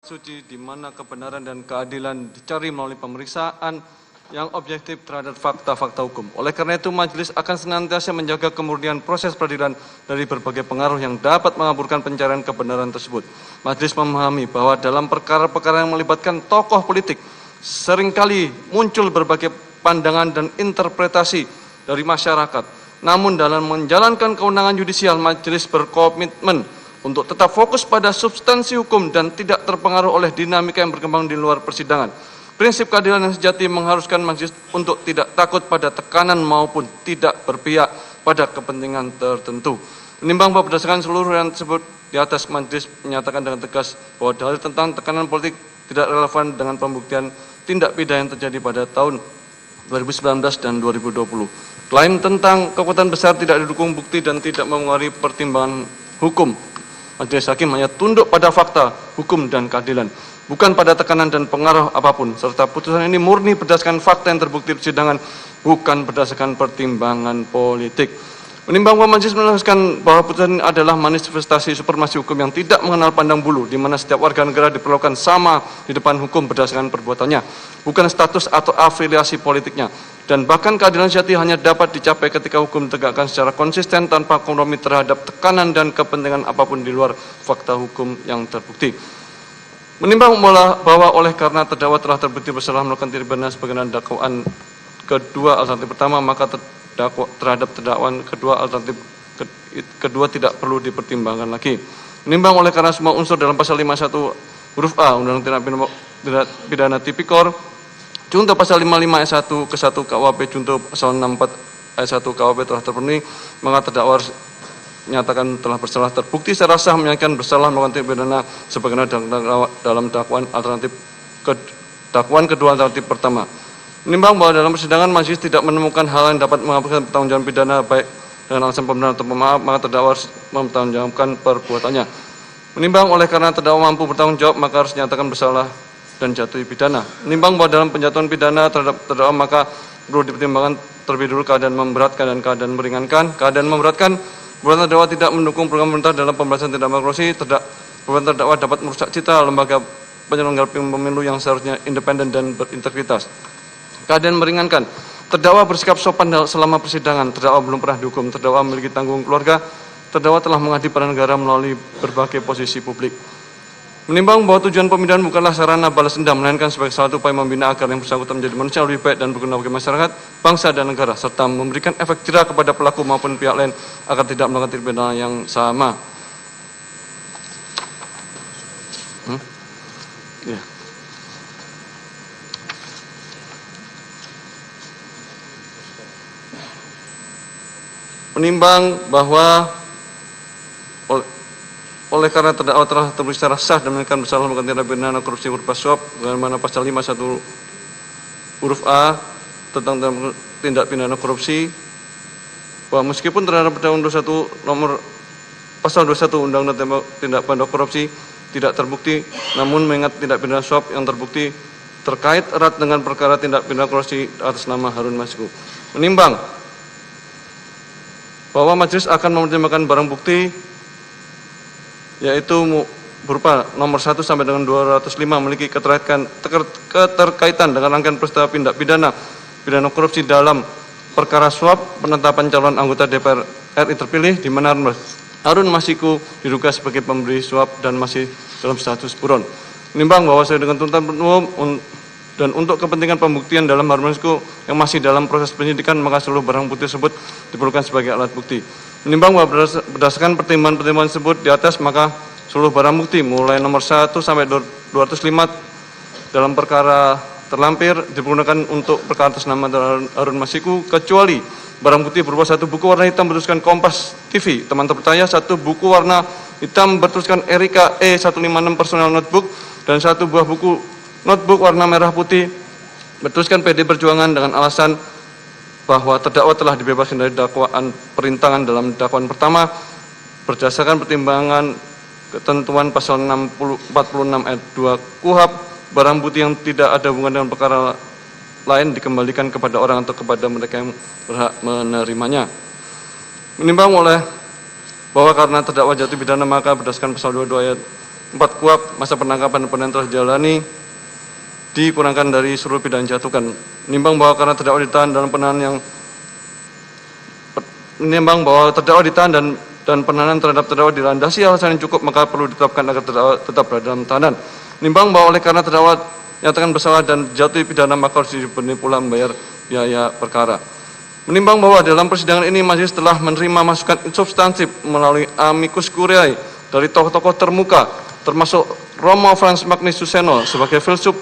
suci di mana kebenaran dan keadilan dicari melalui pemeriksaan yang objektif terhadap fakta-fakta hukum. Oleh karena itu, majelis akan senantiasa menjaga kemurnian proses peradilan dari berbagai pengaruh yang dapat mengaburkan pencarian kebenaran tersebut. Majelis memahami bahwa dalam perkara-perkara yang melibatkan tokoh politik, seringkali muncul berbagai pandangan dan interpretasi dari masyarakat. Namun dalam menjalankan kewenangan yudisial, majelis berkomitmen untuk tetap fokus pada substansi hukum dan tidak terpengaruh oleh dinamika yang berkembang di luar persidangan. Prinsip keadilan yang sejati mengharuskan majelis untuk tidak takut pada tekanan maupun tidak berpihak pada kepentingan tertentu. Menimbang bahwa berdasarkan seluruh yang tersebut di atas, majelis menyatakan dengan tegas bahwa dalil tentang tekanan politik tidak relevan dengan pembuktian tindak pidana yang terjadi pada tahun 2019 dan 2020. Klaim tentang kekuatan besar tidak didukung bukti dan tidak mempengaruhi pertimbangan hukum. Majelis hakim hanya tunduk pada fakta, hukum, dan keadilan, bukan pada tekanan dan pengaruh apapun, serta putusan ini murni berdasarkan fakta yang terbukti persidangan, bukan berdasarkan pertimbangan politik. Menimbang bahwa majelis menegaskan bahwa putusan ini adalah manifestasi supremasi hukum yang tidak mengenal pandang bulu, di mana setiap warga negara diperlakukan sama di depan hukum berdasarkan perbuatannya, bukan status atau afiliasi politiknya. Dan bahkan keadilan sejati hanya dapat dicapai ketika hukum ditegakkan secara konsisten tanpa kompromi terhadap tekanan dan kepentingan apapun di luar fakta hukum yang terbukti. Menimbang bahwa oleh karena terdakwa telah terbukti bersalah melakukan tindak pidana sebagaimana dakwaan kedua alternatif pertama, maka terhadap terdakwa kedua tidak perlu dipertimbangkan lagi. Menimbang oleh karena semua unsur dalam pasal 51 huruf A Undang-Undang Tindak Pidana Tipikor, Junto pasal 55 ayat 1 ke 1 KUHP Junto pasal 64 ayat 1 KUHP telah terpenuhi, maka terdakwa menyatakan telah bersalah terbukti secara sah menyatakan bersalah melakukan tindak pidana sebagaimana dalam dakwaan kedua alternatif pertama. Menimbang bahwa dalam persidangan majelis tidak menemukan hal yang dapat menghapuskan pertanggungjawaban pidana baik dengan alasan pembenaran atau pemaaf, maka terdakwa harus mempertanggungjawabkan perbuatannya. Menimbang oleh karena terdakwa mampu bertanggung jawab, maka harus dinyatakan bersalah dan jatuhi pidana. Menimbang bahwa dalam penjatuhan pidana terhadap terdakwa maka perlu dipertimbangkan terlebih dulu keadaan memberatkan dan keadaan meringankan. Keadaan memberatkan, perbuatan terdakwa tidak mendukung program pemerintah dalam pemberantasan tindak pidana korupsi. Perbuatan terdakwa dapat merusak citra lembaga penyelenggara pemilu yang seharusnya independen dan berintegritas. Keadaan meringankan, terdakwa bersikap sopan selama persidangan. Terdakwa belum pernah dihukum. Terdakwa memiliki tanggung keluarga. Terdakwa telah mengabdi pada negara melalui berbagai posisi publik. Menimbang bahwa tujuan pemindahan bukanlah sarana balas dendam, melainkan sebagai salah satu upaya membina agar yang bersangkutan menjadi manusia lebih baik dan berguna bagi masyarakat, bangsa dan negara, serta memberikan efek jerah kepada pelaku maupun pihak lain agar tidak melakukan tindak pidana yang sama. Menimbang bahwa oleh karena terdakwa telah terbukti secara sah dan menyatakan bersalah melakukan tindak pidana korupsi berupa suap bagaimana pasal 51 huruf A tentang tindak pidana korupsi, bahwa meskipun terhadap Undang-Undang 21 nomor pasal 21 Undang-Undang Tindak Pidana Korupsi tidak terbukti, namun mengingat tindak pidana suap yang terbukti terkait erat dengan perkara tindak pidana korupsi atas nama Harun Masiku. Menimbang bahwa majelis akan mempertimbangkan barang bukti yaitu berupa nomor 1 sampai dengan 205 memiliki keterkaitan dengan rangkaian peristiwa tindak pidana korupsi dalam perkara suap penetapan calon anggota DPR RI terpilih di mana Harun Masiku diduga sebagai pemberi suap dan masih dalam status buron. Menimbang bahwa sesuai dengan tuntutan umum dan untuk kepentingan pembuktian dalam Harun Masiku yang masih dalam proses penyidikan, maka seluruh barang bukti tersebut diperlukan sebagai alat bukti. Menimbang bahwa berdasarkan pertimbangan-pertimbangan tersebut di atas, maka seluruh barang bukti mulai nomor 1 sampai 205 dalam perkara terlampir dipergunakan untuk perkara atas nama Harun Masiku, kecuali barang bukti berupa 1 buku warna hitam bertuliskan Kompas TV, teman terpercaya, 1 buku warna hitam bertuliskan Erika E156 personal notebook, dan 1 buah buku notebook warna merah putih bertuliskan PD Perjuangan dengan alasan bahwa terdakwa telah dibebaskan dari dakwaan perintangan dalam dakwaan pertama berdasarkan pertimbangan ketentuan pasal 46 ayat 2 KUHP. Barang bukti yang tidak ada hubungan dengan perkara lain dikembalikan kepada orang atau kepada mereka yang berhak menerimanya. Menimbang oleh bahwa karena terdakwa jatuh pidana, maka berdasarkan pasal 22 ayat 4 kuap masa penangkapan dan penahanan telah dijalani dikurangkan dari seluruh pidana jatuhkan. Menimbang bahwa karena terdakwa ditahan dalam penahanan yang dan penahanan terhadap terdakwa dilandasi alasan yang cukup, maka perlu ditetapkan agar terdakwa tetap berada dalam tahanan. Menimbang bahwa oleh karena terdakwa nyatakan bersalah dan jatuh pidana, maka harus diberi pula membayar biaya perkara. Menimbang bahwa dalam persidangan ini majelis telah menerima masukan substansif melalui amicus curiae dari tokoh-tokoh termuka, termasuk Romo Frans Magnus Suseno sebagai filsuf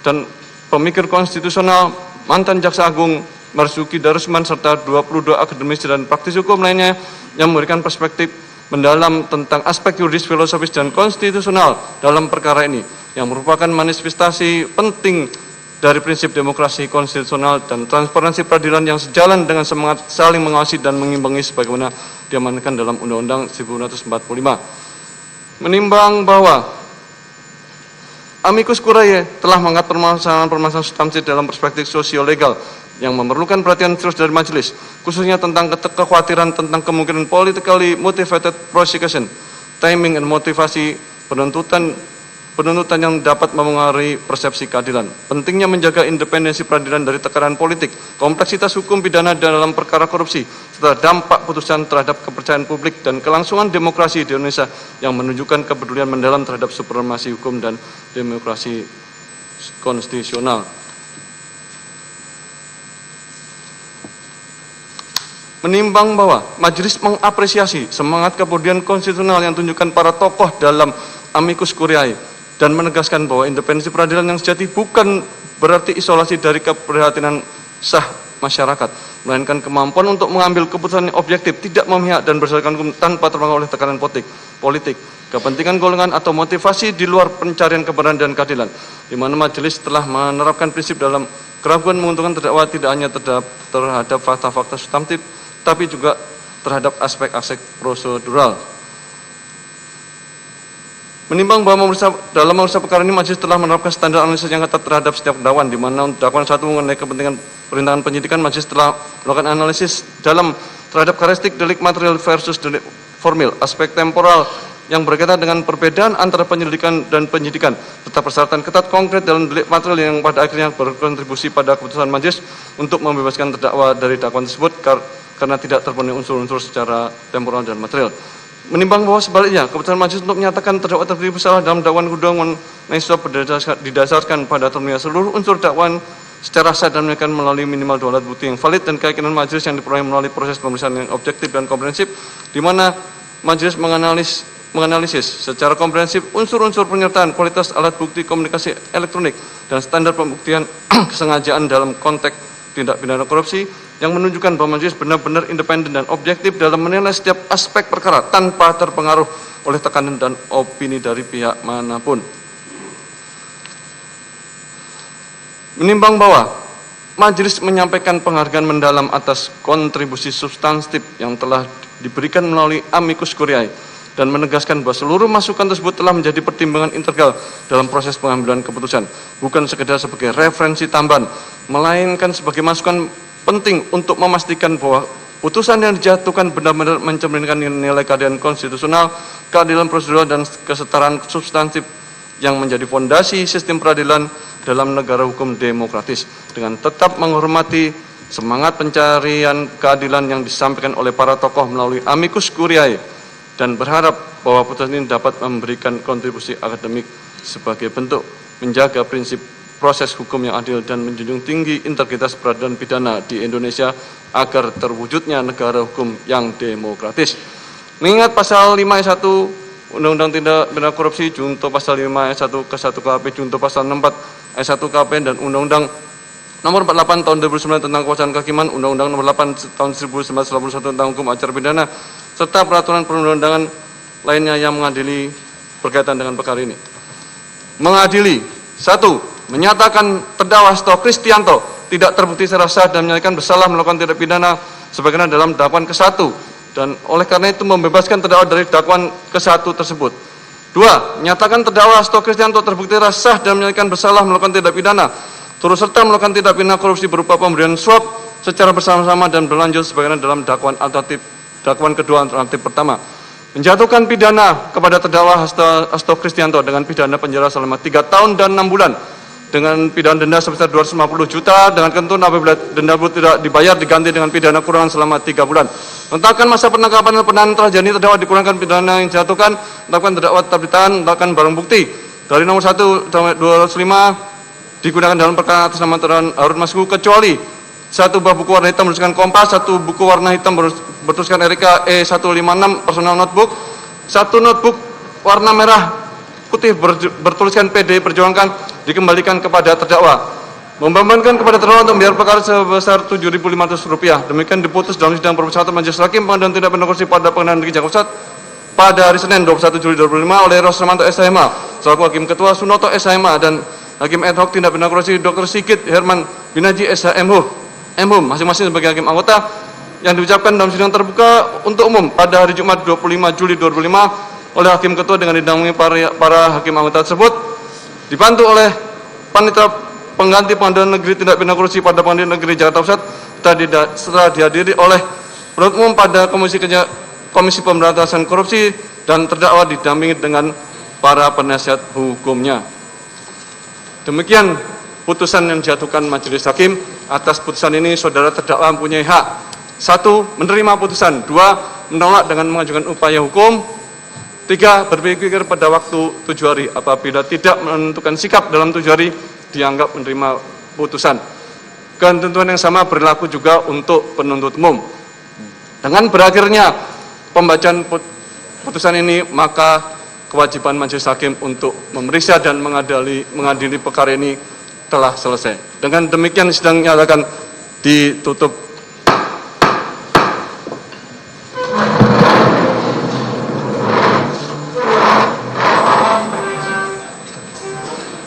dan pemikir konstitusional, mantan Jaksa Agung Marzuki Darusman, serta 22 akademisi dan praktisi hukum lainnya yang memberikan perspektif mendalam tentang aspek yuridis, filosofis, dan konstitusional dalam perkara ini, yang merupakan manifestasi penting dari prinsip demokrasi konstitusional dan transparansi peradilan yang sejalan dengan semangat saling mengawasi dan mengimbangi sebagaimana diamanatkan dalam Undang-Undang 1945. Menimbang bahwa amicus curiae telah mengangkat permasalahan substansi dalam perspektif sosio-legal yang memerlukan perhatian terus dari majelis, khususnya tentang kekhawatiran tentang kemungkinan politically motivated prosecution, timing dan motivasi penuntutan yang dapat mempengaruhi persepsi keadilan. Pentingnya menjaga independensi peradilan dari tekanan politik, kompleksitas hukum pidana dalam perkara korupsi, serta dampak putusan terhadap kepercayaan publik dan kelangsungan demokrasi di Indonesia yang menunjukkan kepedulian mendalam terhadap supremasi hukum dan demokrasi konstitusional. Menimbang bahwa majelis mengapresiasi semangat kepedulian konstitusional yang ditunjukkan para tokoh dalam amicus curiae dan menegaskan bahwa independensi peradilan yang sejati bukan berarti isolasi dari keprihatinan sah masyarakat, melainkan kemampuan untuk mengambil keputusan yang objektif, tidak memihak dan berdasarkan hukum tanpa terpengaruh oleh tekanan politik, kepentingan golongan atau motivasi di luar pencarian kebenaran dan keadilan, di mana majelis telah menerapkan prinsip dalam keraguan menguntungkan terdakwa tidak hanya terhadap fakta-fakta substantif, tapi juga terhadap aspek-aspek prosedural. Menimbang bahwa dalam memeriksa perkara ini majelis telah menerapkan standar analisis yang ketat terhadap setiap dakwaan, di mana dakwaan 1 mengenai kepentingan perintahan penyidikan, majelis telah melakukan analisis dalam terhadap karakteristik delik material versus delik formil, aspek temporal yang berkaitan dengan perbedaan antara penyelidikan dan penyidikan, serta persyaratan ketat konkret dalam delik material yang pada akhirnya berkontribusi pada keputusan majelis untuk membebaskan terdakwa dari dakwaan tersebut karena tidak terpenuhi unsur-unsur secara temporal dan material. Menimbang bahwa sebaliknya, keputusan majelis untuk menyatakan terdakwa terbukti bersalah dalam dakwaan kedua didasarkan pada terpenuhi seluruh unsur dakwaan secara sah dan menekan melalui minimal 2 alat bukti yang valid dan keyakinan majelis yang diperoleh melalui proses pemeriksaan yang objektif dan komprehensif, di mana majelis menganalisis secara komprehensif unsur-unsur penyertaan, kualitas alat bukti komunikasi elektronik, dan standar pembuktian kesengajaan dalam konteks tindak pidana korupsi yang menunjukkan bahwa majelis benar-benar independen dan objektif dalam menilai setiap aspek perkara tanpa terpengaruh oleh tekanan dan opini dari pihak manapun. Menimbang bahwa majelis menyampaikan penghargaan mendalam atas kontribusi substantif yang telah diberikan melalui amicus curiae dan menegaskan bahwa seluruh masukan tersebut telah menjadi pertimbangan integral dalam proses pengambilan keputusan, bukan sekedar sebagai referensi tambahan, melainkan sebagai masukan penting untuk memastikan bahwa putusan yang dijatuhkan benar-benar mencerminkan nilai keadilan konstitusional, keadilan prosedural, dan kesetaraan substantif yang menjadi fondasi sistem peradilan dalam negara hukum demokratis, dengan tetap menghormati semangat pencarian keadilan yang disampaikan oleh para tokoh melalui amicus curiae, dan berharap bahwa putusan ini dapat memberikan kontribusi akademik sebagai bentuk menjaga prinsip proses hukum yang adil dan menjunjung tinggi integritas peradilan pidana di Indonesia agar terwujudnya negara hukum yang demokratis. Mengingat pasal 5 ayat 1 Undang-Undang Tindak Pidana Korupsi junto pasal 5 ayat 1 ke 1 KUHP junto pasal 64 ayat 1 KUHP dan Undang-Undang Nomor 48 Tahun 2009 tentang Kekuasaan Kehakiman, Undang-Undang Nomor 8 Tahun 1991 tentang Hukum Acara Pidana, serta peraturan perundang-undangan lainnya yang mengadili berkaitan dengan perkara ini. Mengadili, 1. Menyatakan terdakwa Seto Kristianto tidak terbukti secara sah dan menyatakan bersalah melakukan tindak pidana sebagaimana dalam dakwaan ke-1 dan oleh karena itu membebaskan terdakwa dari dakwaan ke-1 tersebut. 2. Menyatakan terdakwa Seto Kristianto terbukti secara sah dan menyatakan bersalah melakukan tindak pidana turut serta melakukan tindak pidana korupsi berupa pemberian suap secara bersama-sama dan berlanjut sebagaimana dalam dakwaan kedua alternatif pertama. menjatuhkan pidana kepada terdakwa Hasto Kristianto dengan pidana penjara selama 3 tahun dan 6 bulan dengan pidana denda sebesar 250 juta dengan ketentuan apabila denda tidak dibayar diganti dengan pidana kurungan selama 3 bulan. Menetapkan masa penangkapan dan penahanan telah jadi terdakwa dikurangkan pidana yang dijatuhkan, menetapkan terdakwa tetap ditahan, menetapkan barang bukti dari nomor 1 sampai 205 digunakan dalam perkara atas nama terdakwa Harun Masiku kecuali 1 buah buku warna hitam bertuliskan Kompas, 1 buku warna hitam bertuliskan Erika E156 personal notebook, 1 notebook warna merah putih bertuliskan PD Perjuangan dikembalikan kepada terdakwa. Membebankan kepada terdakwa untuk membayar perkara sebesar Rp7.500. Demikian diputus dalam sidang permusyawaratan Majelis Hakim Pengadilan Tindak Pidana Korupsi pada Pengadilan Negeri Jakarta Pusat pada hari Senin 21 Juli 2005 oleh Rosramanto SHMA selaku Hakim Ketua, Sunoto SHMA dan Hakim Ad hoc Tindak Pidana Korupsi Dr. Sigit Herman Binaji SHMHum masing-masing sebagai hakim anggota yang diucapkan dalam sidang terbuka untuk umum pada hari Jumat 25 Juli 2005 oleh Hakim Ketua dengan didampingi para hakim anggota tersebut, dibantu oleh panitia pengganti Pengadilan Negeri Tindak Pidana Korupsi pada Pengadilan Negeri Jakarta Pusat setelah dihadiri oleh penuntut umum pada Komisi Pemberantasan Korupsi dan terdakwa didampingi dengan para penasihat hukumnya. Demikian putusan yang dijatuhkan Majelis Hakim. Atas putusan ini saudara terdakwa mempunyai hak: 1. Menerima putusan, 2. Menolak dengan mengajukan upaya hukum, 3. Berpikir pada waktu 7 hari. Apabila tidak menentukan sikap dalam 7 hari, dianggap menerima putusan. Ketentuan yang sama berlaku juga untuk penuntut umum. Dengan berakhirnya pembacaan putusan ini, maka kewajiban Majelis Hakim untuk memeriksa dan mengadili perkara ini telah selesai. Dengan demikian sidang nyatakan ditutup.